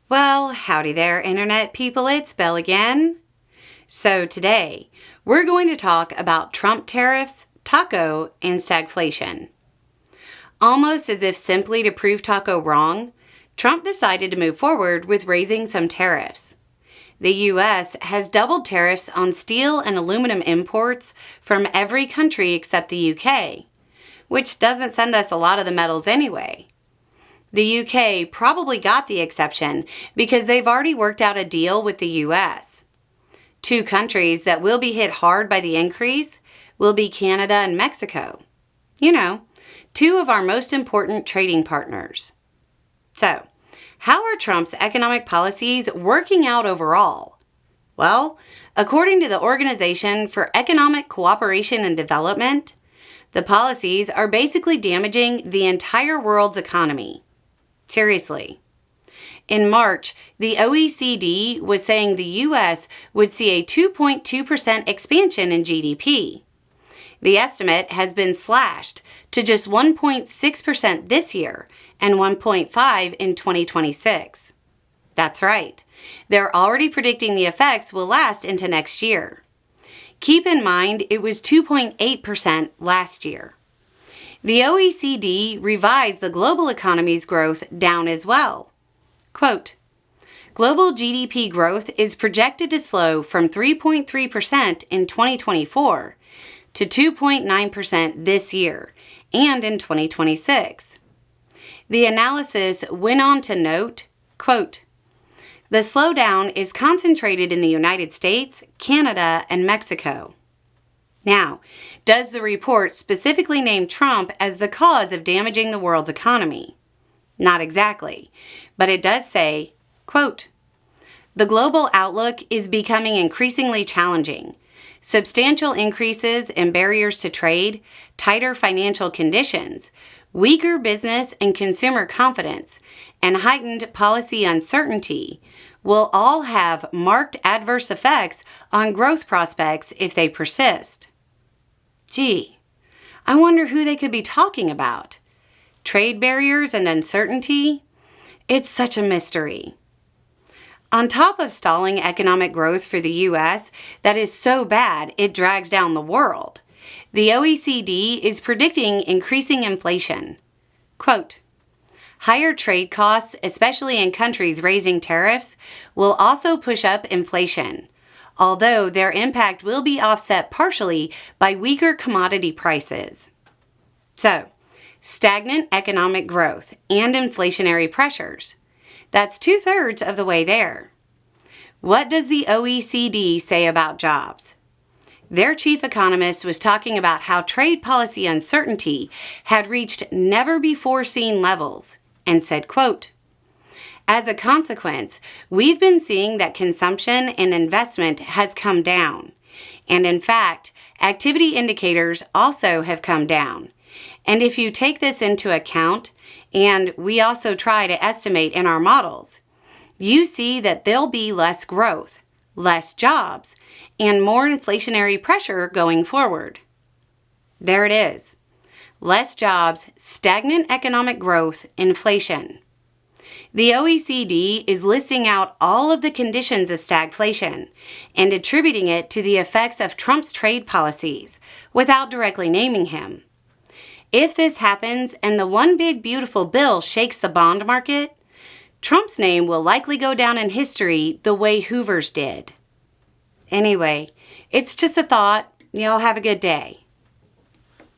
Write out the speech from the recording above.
Well, howdy there, Internet people. It's Belle again. So today, we're going to talk about Trump tariffs, taco, and stagflation. Almost as if simply to prove taco wrong, Trump decided to move forward with raising some tariffs. The U.S. has doubled tariffs on steel and aluminum imports from every country except the U.K., which doesn't send us a lot of the metals anyway. The UK probably got the exception because they've already worked out a deal with the US. Two countries that will be hit hard by the increase will be Canada and Mexico. You know, two of our most important trading partners. So, how are Trump's economic policies working out overall? Well, according to the Organization for Economic Cooperation and Development, the policies are basically damaging the entire world's economy. Seriously. In March, the OECD was saying the U.S. would see a 2.2% expansion in GDP. The estimate has been slashed to just 1.6% this year and 1.5% in 2026. That's right. They're already predicting the effects will last into next year. Keep in mind it was 2.8% last year. The OECD revised the global economy's growth down as well. Quote, global GDP growth is projected to slow from 3.3% in 2024 to 2.9% this year and in 2026. The analysis went on to note, quote, the slowdown is concentrated in the United States, Canada, and Mexico. Now, does the report specifically name Trump as the cause of damaging the world's economy? Not exactly, but it does say, quote, the global outlook is becoming increasingly challenging. Substantial increases in barriers to trade, tighter financial conditions, weaker business and consumer confidence, and heightened policy uncertainty will all have marked adverse effects on growth prospects if they persist. Gee, I wonder who they could be talking about. Trade barriers and uncertainty? It's such a mystery. On top of stalling economic growth for the U.S. that is so bad it drags down the world, the OECD is predicting increasing inflation. Quote, higher trade costs, especially in countries raising tariffs, will also push up inflation, although their impact will be offset partially by weaker commodity prices. So, stagnant economic growth and inflationary pressures. That's 2/3 of the way there. What does the OECD say about jobs? Their chief economist was talking about how trade policy uncertainty had reached never-before-seen levels and said, quote, as a consequence, we've been seeing that consumption and investment has come down. And in fact, activity indicators also have come down. And if you take this into account, and we also try to estimate in our models, you see that there'll be less growth, less jobs, and more inflationary pressure going forward. There it is. Less jobs, stagnant economic growth, inflation. The OECD is listing out all of the conditions of stagflation and attributing it to the effects of Trump's trade policies without directly naming him. If this happens and the one big beautiful bill shakes the bond market, Trump's name will likely go down in history the way Hoover's did. Anyway, it's just a thought. Y'all have a good day.